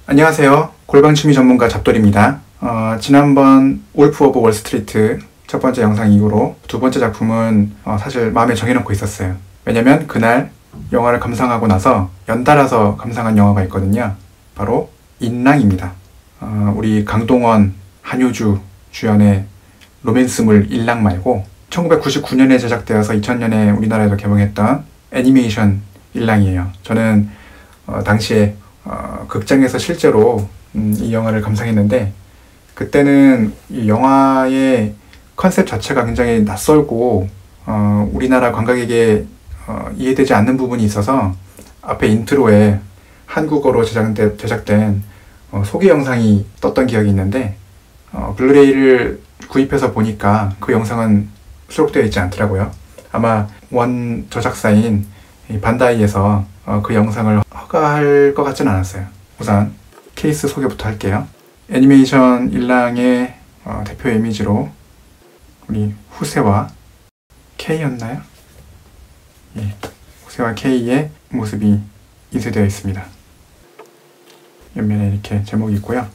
안녕하세요. 골방 취미 전문가 잡돌입니다. 지난번 울프 오브 월스트리트 첫 번째 영상 이후로 두 번째 작품은 사실 마음에 정해놓고 있었어요. 왜냐면 그날 영화를 감상하고 나서 연달아서 감상한 영화가 있거든요. 바로 인랑입니다. 우리 강동원, 한효주 주연의 로맨스물 인랑 말고 1999년에 제작되어서 2000년에 우리나라에도 개봉했던 애니메이션 인랑이에요. 저는 당시에 극장에서 실제로 이 영화를 감상했는데, 그때는 이 영화의 컨셉 자체가 굉장히 낯설고 우리나라 관객에게 이해되지 않는 부분이 있어서 앞에 인트로에 한국어로 제작된 소개 영상이 떴던 기억이 있는데, 블루레이를 구입해서 보니까 그 영상은 수록되어 있지 않더라고요. 아마 원 저작사인 반다이에서 그 영상을 허가할 것 같진 않았어요. 우선 케이스 소개부터 할게요. 애니메이션 일랑의 대표 이미지로 우리 후세와 K였나요? 예, 후세와 K의 모습이 인쇄되어 있습니다. 옆면에 이렇게 제목이 있고요.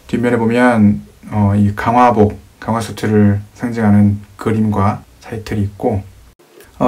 뒷면에 보면 이 강화복, 강화수트를 상징하는 그림과 타이틀이 있고,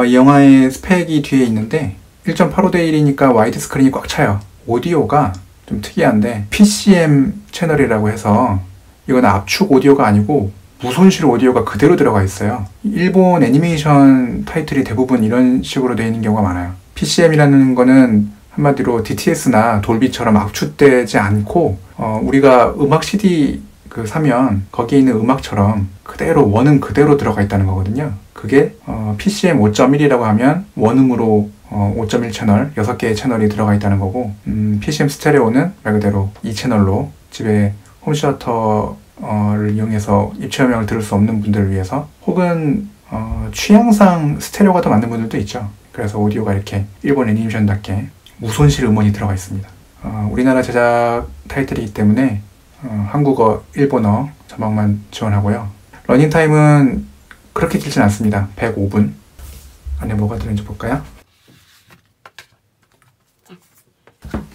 이 영화의 스펙이 뒤에 있는데 1.85:1이니까 와이드 스크린이 꽉 차요. 오디오가 좀 특이한데 PCM 채널이라고 해서 이건 압축 오디오가 아니고 무손실 오디오가 그대로 들어가 있어요. 일본 애니메이션 타이틀이 대부분 이런 식으로 되어 있는 경우가 많아요. PCM이라는 거는 한마디로 DTS나 돌비처럼 압축되지 않고 우리가 음악 CD 사면 거기에 있는 음악처럼 그대로 원음 그대로 들어가 있다는 거거든요. 그게 PCM 5.1이라고 하면 원음으로 5.1 채널 6개의 채널이 들어가 있다는 거고, PCM 스테레오는 말 그대로 2채널로 집에 홈시어터를 이용해서 입체음향을 들을 수 없는 분들을 위해서, 혹은 취향상 스테레오가 더 맞는 분들도 있죠. 그래서 오디오가 이렇게 일본 애니메이션답게 무손실 음원이 들어가 있습니다. 우리나라 제작 타이틀이기 때문에 한국어, 일본어 자막만 지원하고요. 러닝타임은 그렇게 길진 않습니다. 105분. 안에 뭐가 들어있는지 볼까요?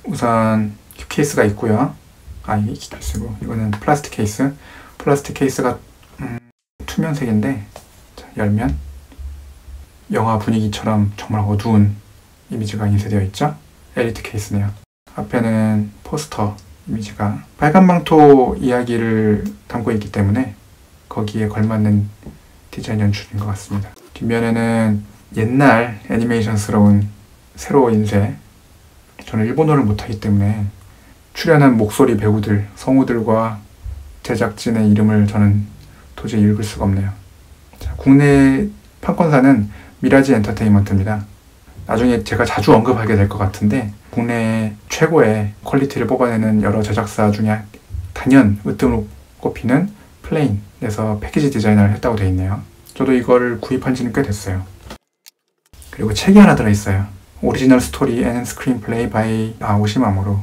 우선 케이스가 있고요. 이게 기타쓰고, 이거는 플라스틱 케이스. 플라스틱 케이스가 투명색인데, 자, 열면 영화 분위기처럼 정말 어두운 이미지가 인쇄되어 있죠. 엘리트 케이스네요. 앞에는 포스터 이미지가 빨간 망토 이야기를 담고 있기 때문에 거기에 걸맞는 디자인 연출인 것 같습니다. 뒷면에는 옛날 애니메이션스러운 세로 인쇄. 저는 일본어를 못하기 때문에 출연한 목소리 배우들, 성우들과 제작진의 이름을 저는 도저히 읽을 수가 없네요. 자, 국내 판권사는 미라지 엔터테인먼트입니다. 나중에 제가 자주 언급하게 될 것 같은데, 국내 최고의 퀄리티를 뽑아내는 여러 제작사 중에 단연 으뜸으로 꼽히는 플레인에서 패키지 디자인을 했다고 되어 있네요. 저도 이걸 구입한 지는 꽤 됐어요. 그리고 책이 하나 들어있어요. 오리지널 스토리 앤 스크린플레이 바이 오시마모로,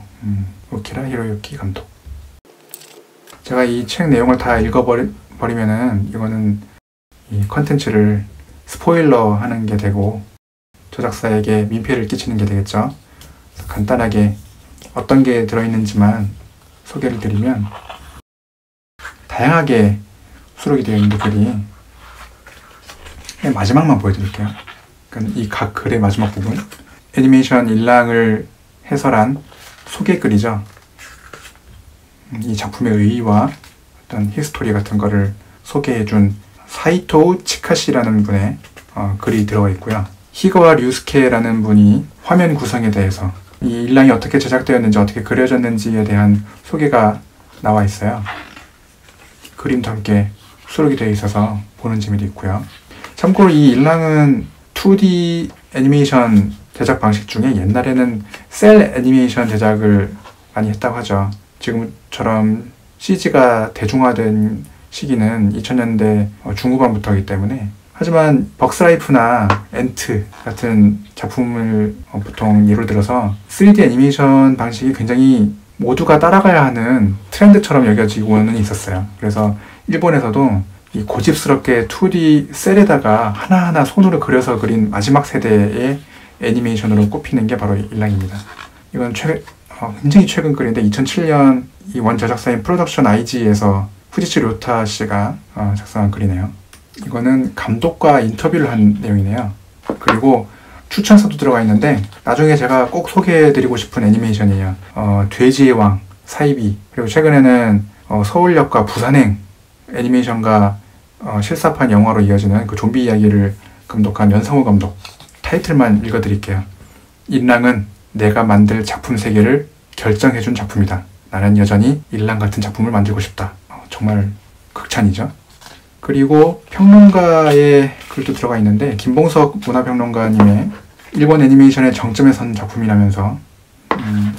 우키라 히로유키 감독. 제가 이 책 내용을 다 읽어버리면은 이거는 이 컨텐츠를 스포일러 하는 게 되고 저작사에게 민폐를 끼치는 게 되겠죠. 간단하게 어떤 게 들어있는지만 소개를 드리면, 다양하게 수록이 되어 있는 글이, 마지막만 보여드릴게요. 그러니까 이 각 글의 마지막 부분, 애니메이션 일랑을 해설한 소개글이죠. 이 작품의 의의와 어떤 히스토리 같은 거를 소개해준 사이토우 치카시라는 분의 글이 들어가 있고요. 히가와 류스케라는 분이 화면 구성에 대해서, 이 일랑이 어떻게 제작되었는지, 어떻게 그려졌는지에 대한 소개가 나와 있어요. 그림도 함께 수록이 되어 있어서 보는 재미도 있고요. 참고로 이 일랑은 2D 애니메이션 제작 방식 중에 옛날에는 셀 애니메이션 제작을 많이 했다고 하죠. 지금처럼 CG가 대중화된 시기는 2000년대 중후반부터이기 때문에. 하지만 벅스라이프나 엔트 같은 작품을 보통 예로 들어서 3D 애니메이션 방식이 굉장히 모두가 따라가야 하는 트렌드처럼 여겨지고는 있었어요. 그래서 일본에서도 이 고집스럽게 2D 셀에다가 하나하나 손으로 그려서 그린 마지막 세대의 애니메이션으로 꼽히는 게 바로 일랑입니다. 이건 굉장히 최근 글인데 2007년 이 원 제작사인 프로덕션 IG에서 후지치 료타 씨가 작성한 글이네요. 이거는 감독과 인터뷰를 한 내용이네요. 그리고 추천서도 들어가 있는데 나중에 제가 꼭 소개해드리고 싶은 애니메이션이에요. 돼지의 왕, 사이비, 그리고 최근에는 서울역과 부산행 애니메이션과 실사판 영화로 이어지는 그 좀비 이야기를 감독한 연상호 감독. 타이틀만 읽어드릴게요. 일랑은 내가 만들 작품 세계를 결정해준 작품이다. 나는 여전히 일랑 같은 작품을 만들고 싶다. 정말 극찬이죠. 그리고 평론가의 글도 들어가 있는데 김봉석 문화평론가님의 일본 애니메이션의 정점에 선 작품이라면서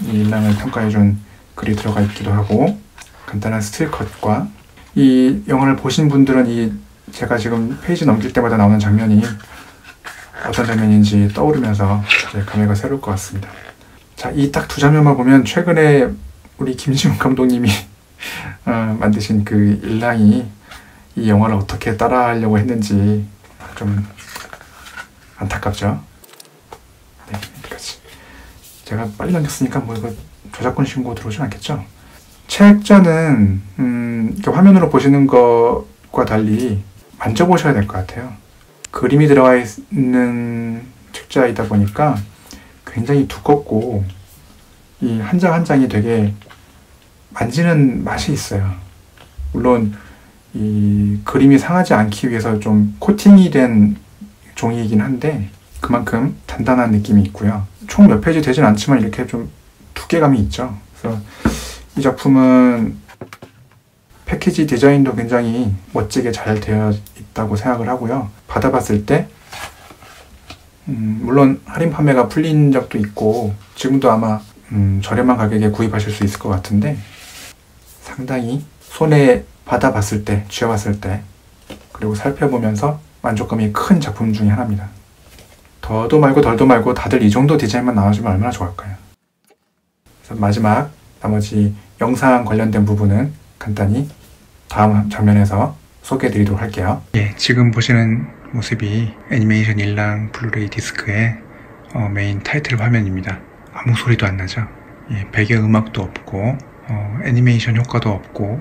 이 일랑을 평가해준 글이 들어가 있기도 하고, 간단한 스틸컷과 이 영화를 보신 분들은 제가 지금 페이지 넘길 때마다 나오는 장면이 어떤 장면인지 떠오르면서 감회가 새로울 것 같습니다. 자, 이 딱 두 장면만 보면 최근에 우리 김지훈 감독님이 만드신 그 일랑이 이 영화를 어떻게 따라하려고 했는지 좀 안타깝죠. 네, 여기까지. 제가 빨리 남겼으니까 뭐 이거 저작권 신고 들어오진 않겠죠? 책자는 이렇게 화면으로 보시는 것과 달리 만져보셔야 될 것 같아요. 그림이 들어가 있는 책자이다 보니까 굉장히 두껍고 이 한 장 한 장이 되게 만지는 맛이 있어요. 물론 이 그림이 상하지 않기 위해서 좀 코팅이 된 종이이긴 한데 그만큼 단단한 느낌이 있고요. 총 몇 페이지 되진 않지만 이렇게 좀 두께감이 있죠. 그래서 이 작품은 패키지 디자인도 굉장히 멋지게 잘 되어 있다고 생각을 하고요. 받아봤을 때 물론 할인 판매가 풀린 적도 있고 지금도 아마 저렴한 가격에 구입하실 수 있을 것 같은데 상당히 손에 받아봤을 때, 쥐어봤을 때, 그리고 살펴보면서 만족감이 큰 작품 중에 하나입니다. 더도 말고 덜도 말고 다들 이 정도 디자인만 나와주면 얼마나 좋을까요? 그래서 마지막 나머지 영상 관련된 부분은 간단히 다음 장면에서 소개해드리도록 할게요. 예, 지금 보시는 모습이 애니메이션 일랑 블루레이 디스크의 메인 타이틀 화면입니다. 아무 소리도 안 나죠? 예, 배경음악도 없고 애니메이션 효과도 없고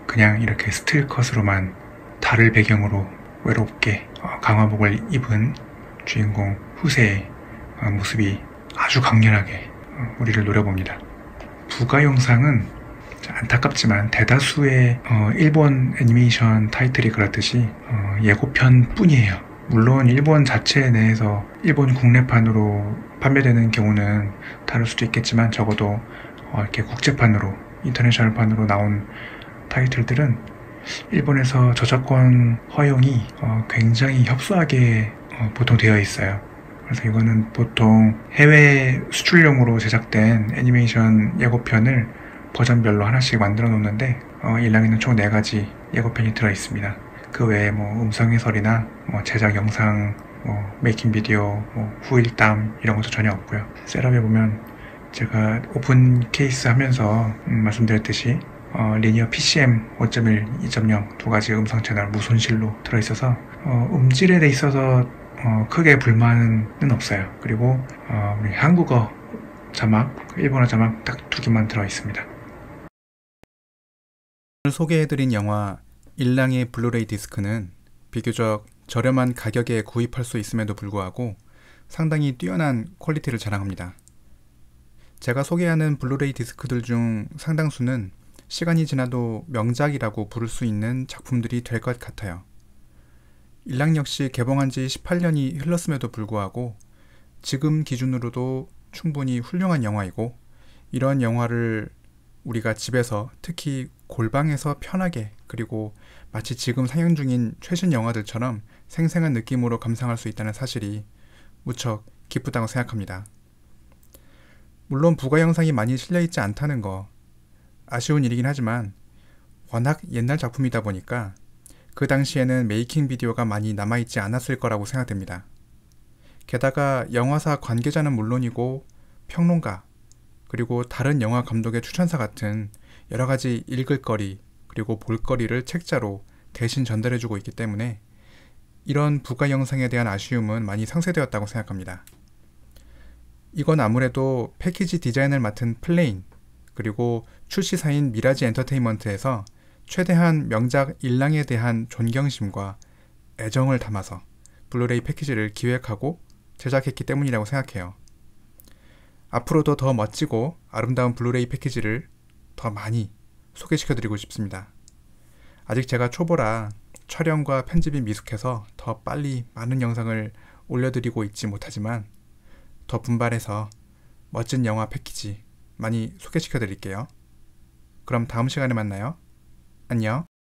그냥 이렇게 스틸컷으로만 달을 배경으로 외롭게 강화복을 입은 주인공 후세의 모습이 아주 강렬하게 우리를 노려봅니다. 부가 영상은 안타깝지만 대다수의 일본 애니메이션 타이틀이 그렇듯이 예고편 뿐이에요. 물론 일본 자체 내에서 일본 국내판으로 판매되는 경우는 다를 수도 있겠지만 적어도 이렇게 국제판으로 인터내셔널판으로 나온 타이틀들은 일본에서 저작권 허용이 굉장히 협소하게 보통 되어 있어요. 그래서 이거는 보통 해외 수출용으로 제작된 애니메이션 예고편을 버전별로 하나씩 만들어 놓는데 일랑에는 총 4가지 예고편이 들어 있습니다. 그 외에 뭐 음성 해설이나 제작 영상, 메이킹 비디오, 후일담 이런 것도 전혀 없고요. 셋업에 보면 제가 오픈 케이스 하면서 말씀드렸듯이 리니어 PCM 5.1, 2.0 두 가지 음성 채널 무손실로 들어있어서 음질에 대 있어서 크게 불만은 없어요. 그리고 우리 한국어 자막, 일본어 자막 딱 2개만 들어있습니다. 오늘 소개해드린 영화 일랑의 블루레이 디스크는 비교적 저렴한 가격에 구입할 수 있음에도 불구하고 상당히 뛰어난 퀄리티를 자랑합니다. 제가 소개하는 블루레이 디스크들 중 상당수는 시간이 지나도 명작이라고 부를 수 있는 작품들이 될 것 같아요. 일랑 역시 개봉한 지 18년이 흘렀음에도 불구하고 지금 기준으로도 충분히 훌륭한 영화이고 이런 영화를 우리가 집에서 특히 골방에서 편하게 그리고 마치 지금 상영 중인 최신 영화들처럼 생생한 느낌으로 감상할 수 있다는 사실이 무척 기쁘다고 생각합니다. 물론 부가 영상이 많이 실려있지 않다는 거 아쉬운 일이긴 하지만 워낙 옛날 작품이다 보니까 그 당시에는 메이킹 비디오가 많이 남아있지 않았을 거라고 생각됩니다. 게다가 영화사 관계자는 물론이고 평론가 그리고 다른 영화 감독의 추천사 같은 여러가지 읽을 거리 그리고 볼거리를 책자로 대신 전달해주고 있기 때문에 이런 부가 영상에 대한 아쉬움은 많이 상쇄되었다고 생각합니다. 이건 아무래도 패키지 디자인을 맡은 플레인, 그리고 출시사인 미라지 엔터테인먼트에서 최대한 명작 일랑에 대한 존경심과 애정을 담아서 블루레이 패키지를 기획하고 제작했기 때문이라고 생각해요. 앞으로도 더 멋지고 아름다운 블루레이 패키지를 더 많이 소개시켜드리고 싶습니다. 아직 제가 초보라 촬영과 편집이 미숙해서 더 빨리 많은 영상을 올려드리고 있지 못하지만 더 분발해서 멋진 영화 패키지 많이 소개시켜드릴게요. 그럼 다음 시간에 만나요. 안녕.